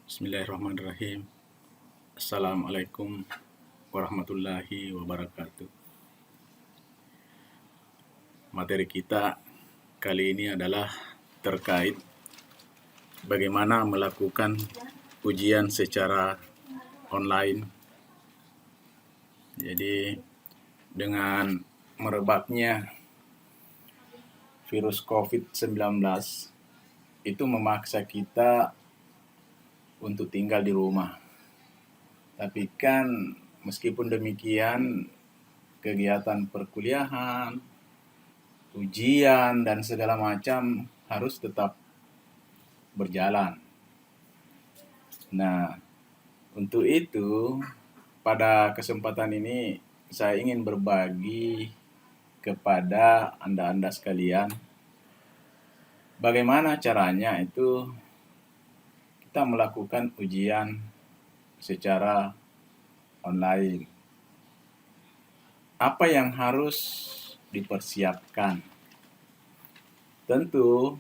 Bismillahirrahmanirrahim. Assalamualaikum warahmatullahi wabarakatuh. Materi kita kali ini adalah terkait bagaimana melakukan ujian secara online. Jadi dengan merebaknya virus COVID-19 itu memaksa kita untuk tinggal di rumah. Tapi kan meskipun demikian kegiatan perkuliahan, ujian dan segala macam harus tetap berjalan. Nah, untuk itu pada kesempatan ini saya ingin berbagi kepada Anda sekalian bagaimana caranya itu kita melakukan ujian secara online. Apa yang harus dipersiapkan? Tentu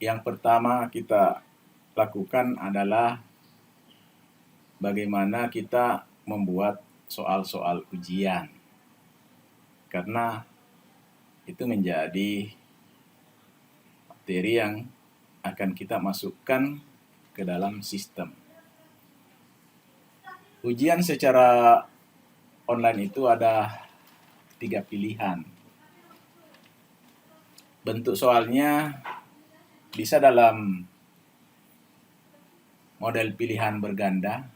yang pertama kita lakukan adalah bagaimana kita membuat soal-soal ujian. Karena itu menjadi materi yang akan kita masukkan ke dalam sistem. Ujian secara online itu ada 3 pilihan. Bentuk soalnya bisa dalam model pilihan berganda,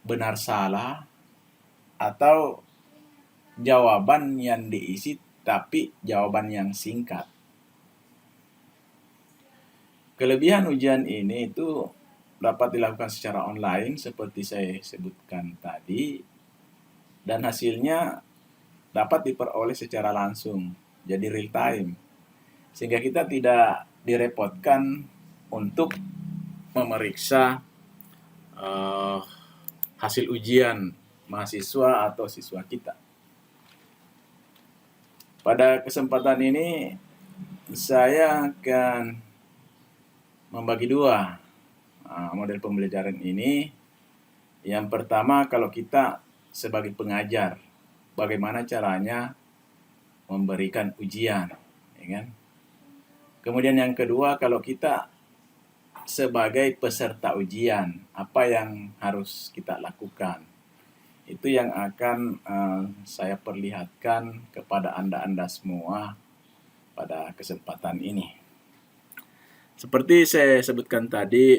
benar salah, atau jawaban yang diisi tapi jawaban yang singkat. Kelebihan ujian ini itu dapat dilakukan secara online seperti saya sebutkan tadi, dan hasilnya dapat diperoleh secara langsung, jadi real time, sehingga kita tidak direpotkan untuk memeriksa hasil ujian mahasiswa atau siswa kita. Pada kesempatan ini saya akan membagi dua model pembelajaran ini. Yang pertama, kalau kita sebagai pengajar, bagaimana caranya memberikan ujian, ya kan? Kemudian yang kedua, kalau kita sebagai peserta ujian, apa yang harus kita lakukan? Itu yang akan saya perlihatkan kepada Anda semua pada kesempatan ini. Seperti saya sebutkan tadi,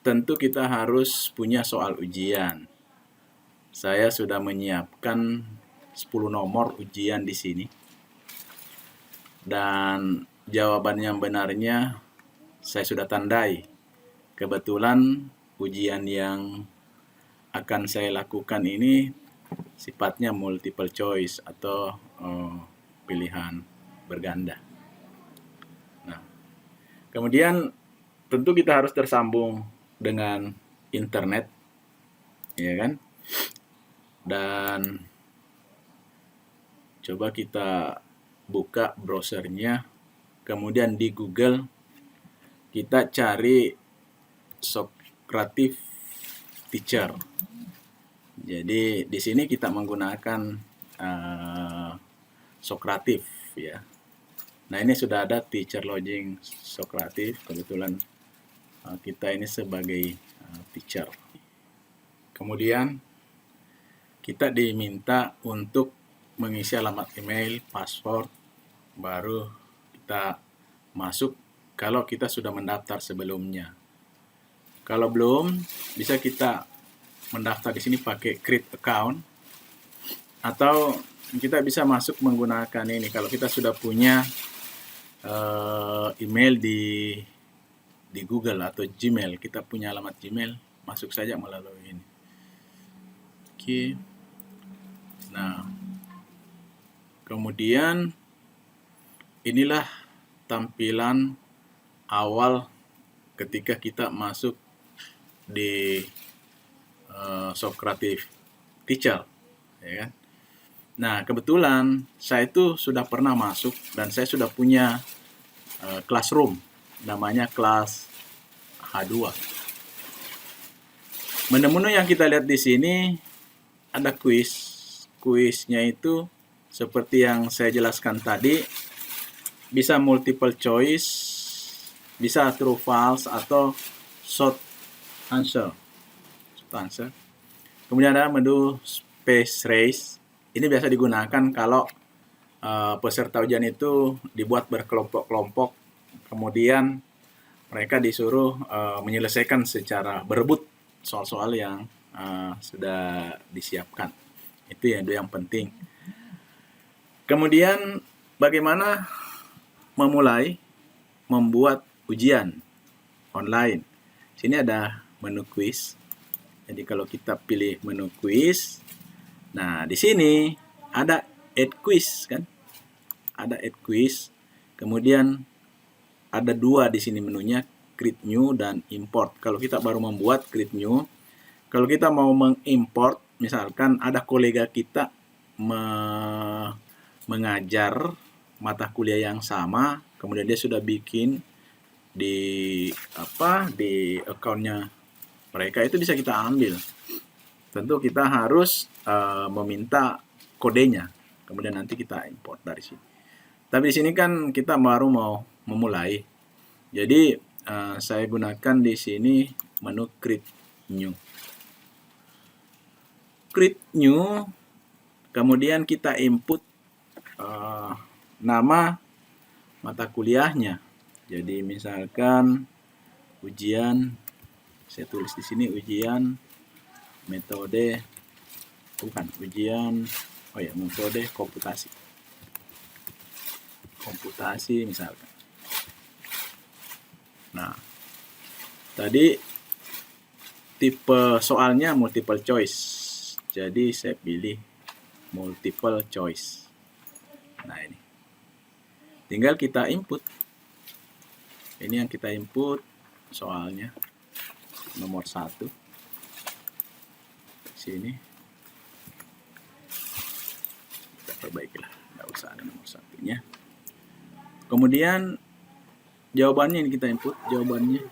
tentu kita harus punya soal ujian. Saya sudah menyiapkan 10 nomor ujian di sini. Dan jawaban yang benarnya saya sudah tandai. Kebetulan ujian yang akan saya lakukan ini sifatnya multiple choice atau pilihan berganda. Nah, kemudian tentu kita harus tersambung dengan internet, ya kan? Dan coba kita buka browsernya, kemudian di Google kita cari Socrative Teacher. Jadi di sini kita menggunakan Socrative, ya. Nah, ini sudah ada teacher login Socrative. Kebetulan kita ini sebagai teacher. Kemudian kita diminta untuk mengisi alamat email, password, baru kita masuk kalau kita sudah mendaftar sebelumnya. Kalau belum, bisa kita mendaftar di sini pakai create account, atau kita bisa masuk menggunakan ini. Kalau kita sudah punya email di Google atau Gmail, kita punya alamat Gmail, masuk saja melalui ini. Oke. Nah, kemudian inilah tampilan awal ketika kita masuk di Socrative Teacher, ya kan? Nah, kebetulan saya itu sudah pernah masuk dan saya sudah punya classroom, namanya kelas H2. Menu-menu yang kita lihat di sini ada kuis. Kuisnya itu seperti yang saya jelaskan tadi, bisa multiple choice, bisa true false atau short answer. Kemudian ada menu space race. Ini biasa digunakan kalau peserta ujian itu dibuat berkelompok-kelompok, kemudian mereka disuruh menyelesaikan secara berebut soal-soal yang sudah disiapkan. Itu yang penting. Kemudian bagaimana memulai membuat ujian online. Sini ada menu quiz. Jadi kalau kita pilih menu quiz, nah di sini ada add quiz kan? Ada add quiz. Kemudian ada dua di sini menunya, create new dan import. Kalau kita baru membuat, create new. Kalau kita mau mengimport, misalkan ada kolega kita mengajar mata kuliah yang sama, kemudian dia sudah bikin di akunnya mereka, itu bisa kita ambil. Tentu kita harus meminta kodenya, kemudian nanti kita import dari sini. Tapi di sini kan kita baru mau memulai, jadi saya gunakan di sini menu create new. Create new, kemudian kita input nama mata kuliahnya. Jadi misalkan ujian, saya tulis di sini ujian metode komputasi misalkan. Nah, tadi tipe soalnya multiple choice. Jadi saya pilih multiple choice. Nah, ini. Tinggal kita input. Ini yang kita input soalnya. Nomor 1. Sini. Kita perbaikilah. Nggak usah ada nomor 1-nya. Kemudian jawabannya ini kita input. Jawabannya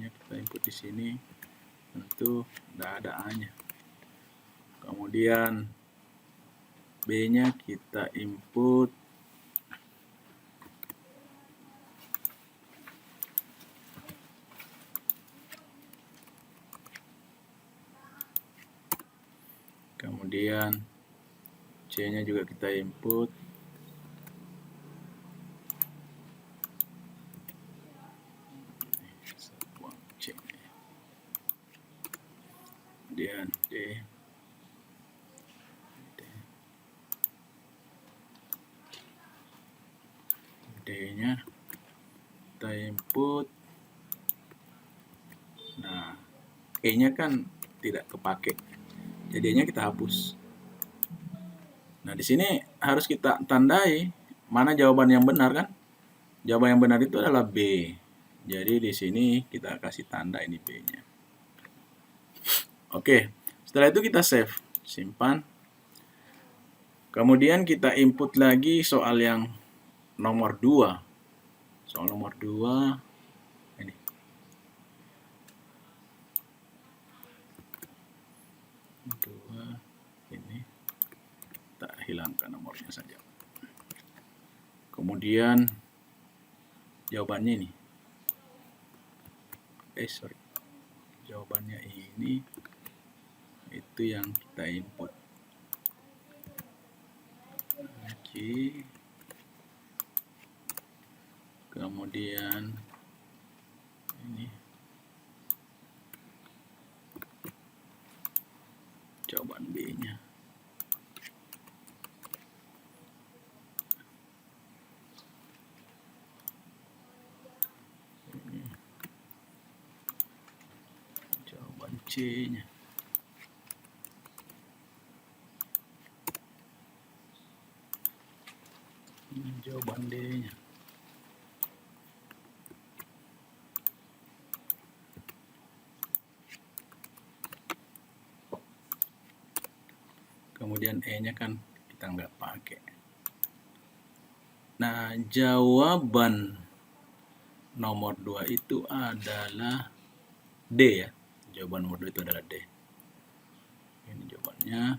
kita input di sini. Tentu tidak ada A-nya. Kemudian B-nya kita input. Kemudian C-nya juga kita input. Kemudian D-nya kita input. Nah, E-nya kan tidak kepake, jadinya kita hapus. Nah, di sini harus kita tandai mana jawaban yang benar kan? Jawaban yang benar itu adalah B. Jadi di sini kita kasih tanda ini B-nya. Oke, setelah itu kita save, simpan. Kemudian kita input lagi soal yang nomor 2. Soal nomor 2 ini. Ini kita hilangkan nomornya saja. Kemudian jawabannya ini. Jawabannya ini itu yang kita input. Oke. Kemudian ini jawaban B-nya. Ini jawaban C-nya. Ini jawaban D-nya. Kemudian E-nya kan kita nggak pakai. Nah, jawaban nomor 2 itu adalah D ya. Jawaban nomor 2 itu adalah D. Ini jawabannya.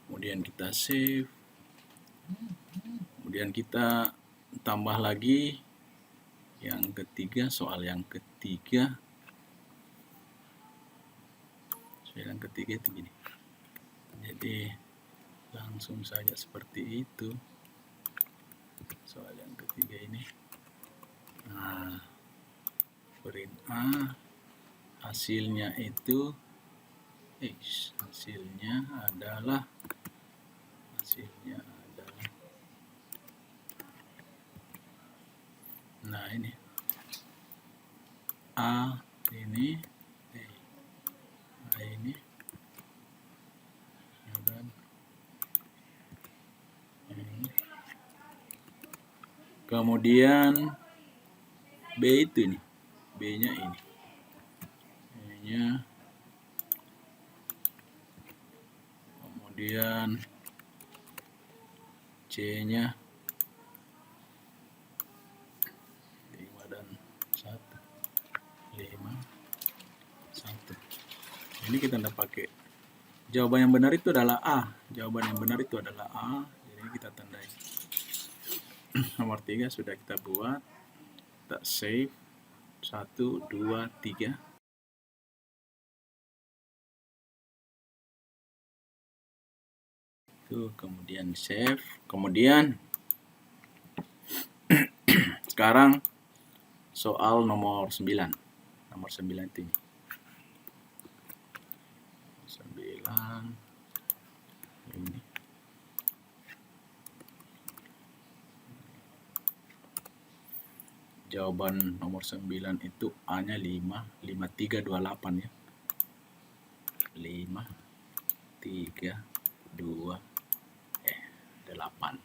Kemudian kita save. Kemudian kita tambah lagi yang ketiga, soal yang ketiga. Soal yang ketiga itu gini. Jadi langsung saja seperti itu. Soal yang ketiga ini. Nah, print A, hasilnya itu hasilnya adalah nah ini A ini A ini dan ini. Kemudian B itu ini, B-nya ini, B-nya. Kemudian C-nya 5 dan 1. 5, 1. Ini kita tidak pakai. Jawaban yang benar itu adalah A. Jawaban yang benar itu adalah A. Jadi kita tandai. Nomor 3 sudah kita buat. Kita save. 1, 2, 3. Tuh, kemudian save. Kemudian sekarang soal nomor 9. Nomor 9 itu ini. 9 ini. Jawaban nomor 9 itu A-nya 5, 5328 ya. 5, 3, 2, 8.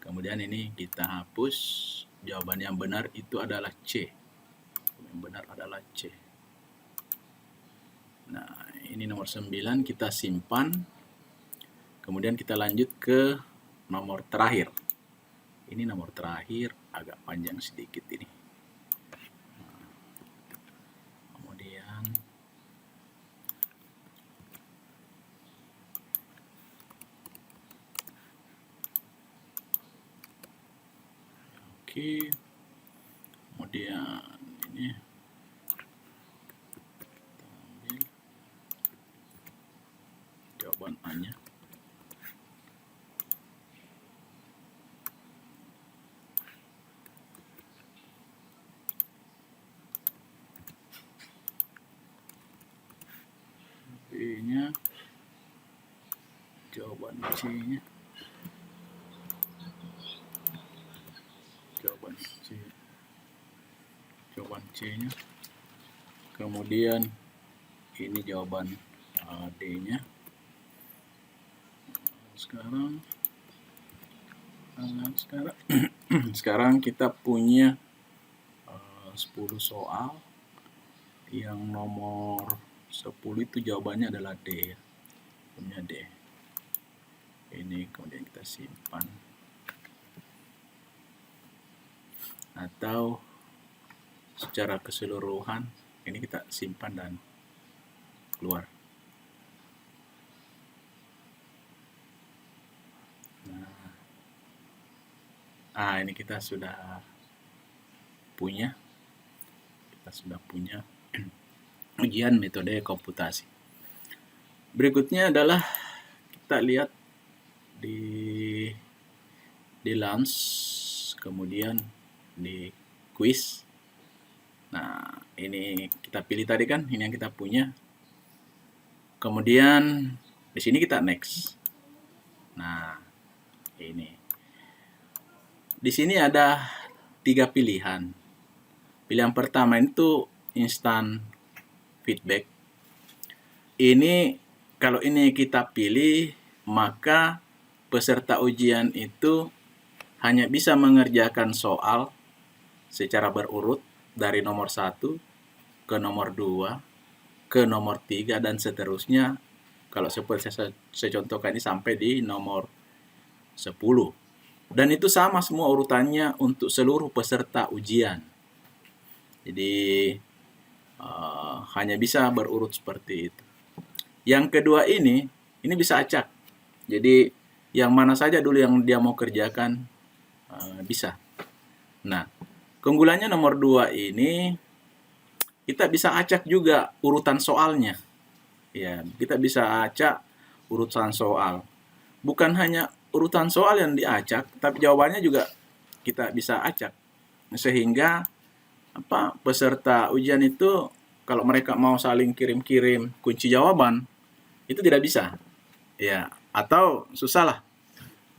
Kemudian ini kita hapus. Jawaban yang benar itu adalah C. Yang benar adalah C. Nah, ini nomor 9 kita simpan. Kemudian kita lanjut ke nomor terakhir. Ini nomor terakhir, agak panjang sedikit ini. Nah, kemudian oke. Kemudian ini kita ambil jawaban A-nya. B-nya, jawaban C-nya, jawaban C-nya. Kemudian ini jawaban D-nya. Sekarang kita punya 10 soal. Yang nomor 10 itu jawabannya adalah D. Punya D. Ini kemudian kita simpan. Atau secara keseluruhan ini kita simpan dan keluar. Nah, ini kita sudah punya. Ujian metode komputasi. Berikutnya adalah kita lihat di lunch, kemudian di quiz. Nah, ini kita pilih tadi kan, ini yang kita punya. Kemudian di sini kita next. Nah, ini. Di sini ada 3 pilihan. Pilihan pertama itu instant feedback. Ini kalau ini kita pilih, maka peserta ujian itu hanya bisa mengerjakan soal secara berurut dari nomor 1 ke nomor 2 ke nomor 3 dan seterusnya. Kalau seperti saya contohkan ini sampai di nomor 10. Dan itu sama semua urutannya untuk seluruh peserta ujian. Jadi hanya bisa berurut seperti itu. Yang kedua ini bisa acak. Jadi yang mana saja dulu yang dia mau kerjakan bisa. Nah, keunggulannya nomor 2 ini kita bisa acak juga urutan soalnya. Ya, kita bisa acak urutan soal. Bukan hanya urutan soal yang diacak, tapi jawabannya juga kita bisa acak. Sehingga peserta ujian itu kalau mereka mau saling kirim-kirim kunci jawaban itu tidak bisa. Ya, atau susah lah.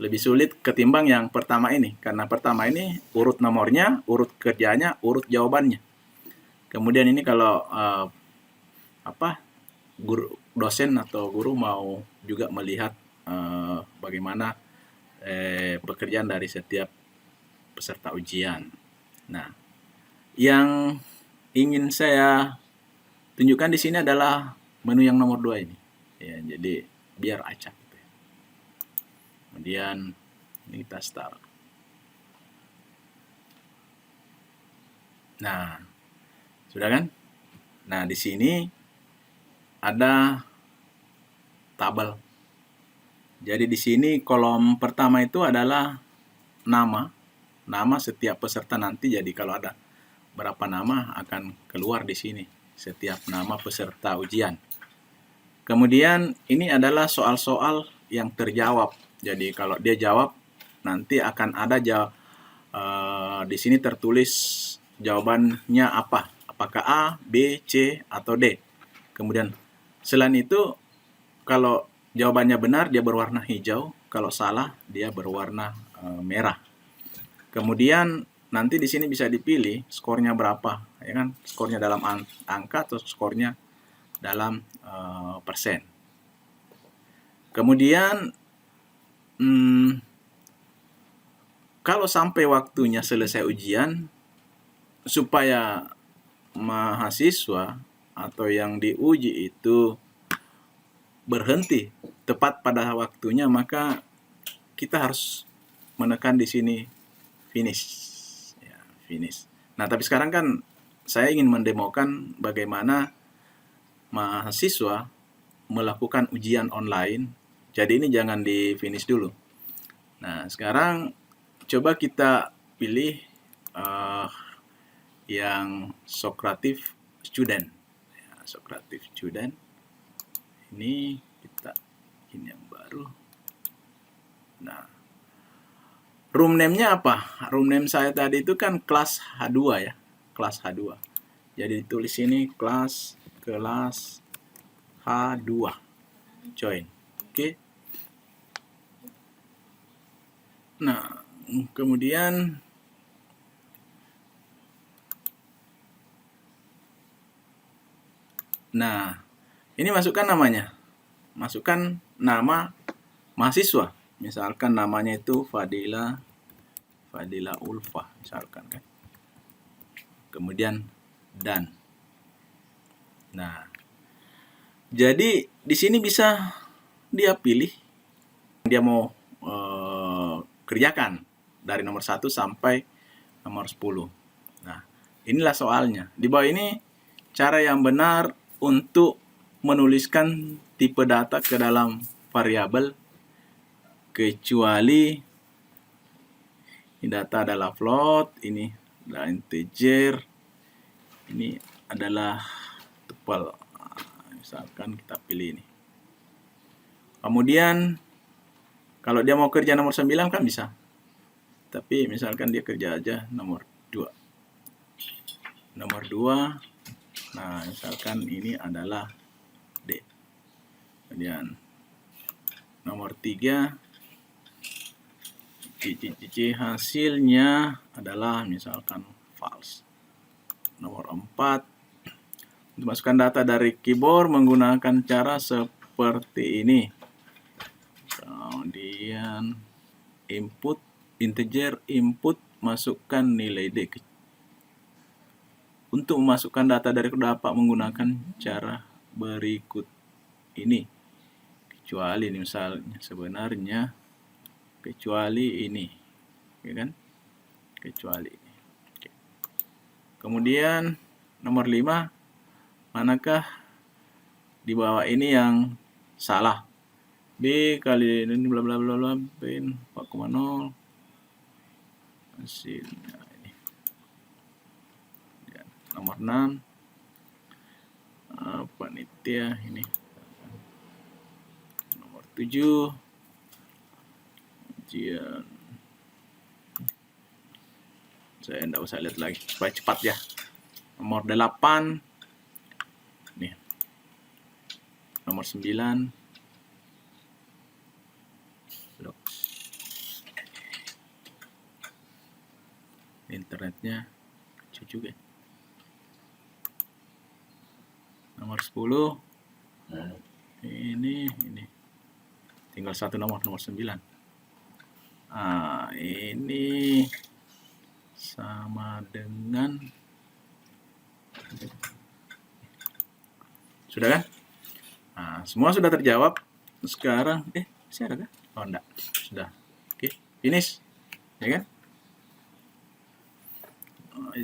Lebih sulit ketimbang yang pertama ini. Karena pertama ini urut nomornya, urut kerjanya, urut jawabannya. Kemudian ini kalau guru, dosen atau guru mau juga melihat bagaimana pekerjaan dari setiap peserta ujian. Nah, yang ingin saya tunjukkan di sini adalah menu yang nomor 2 ini. Ya, jadi biar acak. Kemudian ini kita start. Nah, sudah kan? Nah, di sini ada tabel. Jadi di sini kolom pertama itu adalah nama setiap peserta nanti. Jadi kalau ada berapa nama akan keluar di sini setiap nama peserta ujian. Kemudian ini adalah soal-soal yang terjawab. Jadi kalau dia jawab nanti akan ada di sini tertulis jawabannya apa. Apakah A, B, C, atau D. Kemudian selain itu kalau jawabannya benar dia berwarna hijau, kalau salah dia berwarna merah. Kemudian nanti di sini bisa dipilih skornya berapa, ya kan? Skornya dalam angka atau skornya dalam persen. Kemudian kalau sampai waktunya selesai ujian, supaya mahasiswa atau yang diuji itu berhenti tepat pada waktunya, maka kita harus menekan di sini finish. Ya, finish. Nah, tapi sekarang kan saya ingin mendemokan bagaimana mahasiswa melakukan ujian online. Jadi ini jangan di finish dulu. Nah, sekarang coba kita pilih yang Socrative Student. Ya, Socrative Student. Ini kita bikin yang baru. Nah, room name-nya apa? Room name saya tadi itu kan kelas H2 ya. Kelas H2. Jadi ditulis ini kelas H2. Join. Oke. Nah, kemudian ini masukkan namanya. Masukkan nama mahasiswa. Misalkan namanya itu Fadila Ulfa misalkan kan. Kemudian dan. Nah, jadi di sini bisa dia pilih dia mau kerjakan dari nomor 1 sampai nomor 10. Nah, inilah soalnya. Di bawah ini cara yang benar untuk menuliskan tipe data ke dalam variabel, kecuali ini data adalah float, ini adalah integer, ini adalah tuple. Misalkan kita pilih ini. Kemudian kalau dia mau kerja nomor 9 kan bisa. Tapi misalkan dia kerja aja nomor 2. Nomor 2. Nah, misalkan ini adalah D. Kemudian nomor 3. Cici hasilnya adalah misalkan false. Nomor 4. Untuk masukkan data dari keyboard menggunakan cara seperti ini. Kemudian input integer input, masukkan nilai D. Untuk memasukkan data dari dapat menggunakan cara berikut ini. Kecuali ini misalnya sebenarnya kecuali ini, ya kan? Kecuali ini. Oke. Kemudian nomor 5, manakah di bawah ini yang salah? B kali ini bla bla bla bla B 4,0 hasilnya ini. Nomor 6, panitia ini. Nomor 7, ujian. Saya enggak usah lihat lagi supaya cepat ya. Nomor 8 nih. Nomor 9 internetnya lucu juga. Nomor 10 ini tinggal satu nomor 9. Ini sama dengan sudah kan? Semua sudah terjawab. Sekarang masih ada kan? Oh enggak, sudah. Oke, finish. Ya kan?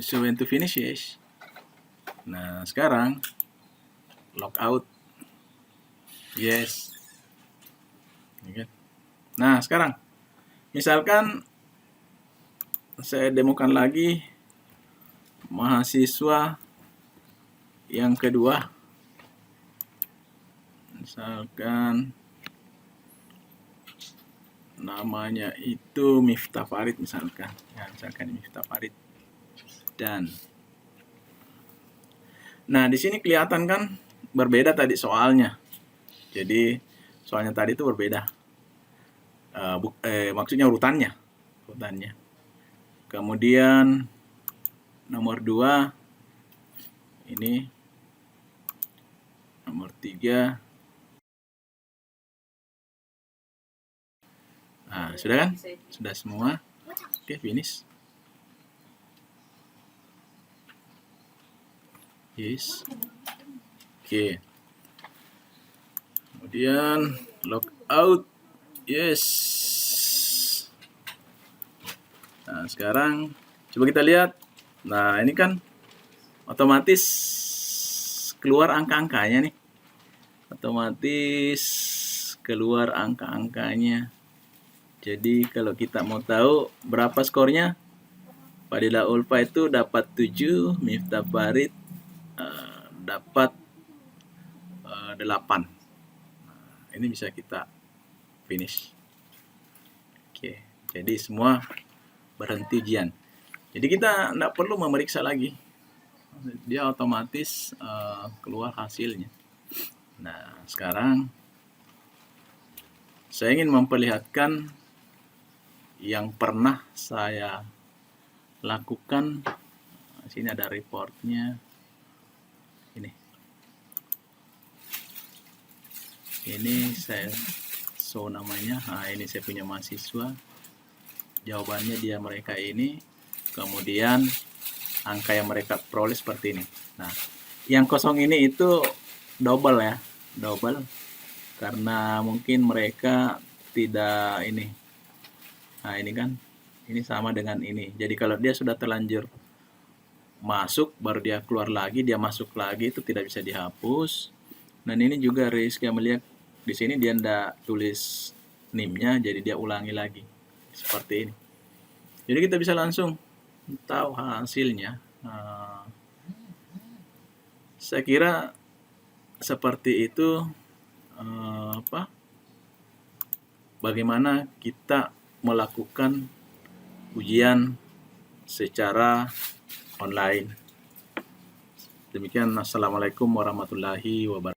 So when to finish, yes. Nah, sekarang logout. Yes. Ya kan? Nah, sekarang misalkan saya demokan lagi mahasiswa yang kedua. Misalkan namanya itu Miftah Farid misalkan. Ya, misalkan Miftah Farid. Dan nah, di sini kelihatan kan berbeda tadi soalnya. Jadi soalnya tadi itu berbeda. Maksudnya urutannya. Kemudian nomor 2 ini, nomor 3. Sudah kan? Sudah semua. Oke, finish. Yes. Oke. Kemudian logout. Yes. Nah, sekarang coba kita lihat. Nah, ini kan otomatis keluar angka-angkanya nih. Otomatis keluar angka-angkanya. Jadi kalau kita mau tahu berapa skornya, Fadila Ulfa itu dapat 7, Miftah Farid dapat 8. Ini bisa kita finish. Oke, jadi semua berhenti ujian. Jadi kita tidak perlu memeriksa lagi. Dia otomatis keluar hasilnya. Nah, sekarang saya ingin memperlihatkan yang pernah saya lakukan. Sini ada reportnya. Ini saya show namanya. Ini saya punya mahasiswa. Jawabannya mereka ini. Kemudian angka yang mereka peroleh seperti ini. Nah, yang kosong ini itu double ya, double. Karena mungkin mereka tidak ini. Nah, ini kan, ini sama dengan ini. Jadi kalau dia sudah terlanjur masuk, baru dia keluar lagi, dia masuk lagi, itu tidak bisa dihapus. Dan ini juga Rizky melihat di sini dia tidak tulis NIM-nya, jadi dia ulangi lagi seperti ini. Jadi kita bisa langsung tahu hasilnya. Saya kira seperti itu. Bagaimana kita melakukan ujian secara online. Demikian, assalamualaikum warahmatullahi wabarakatuh.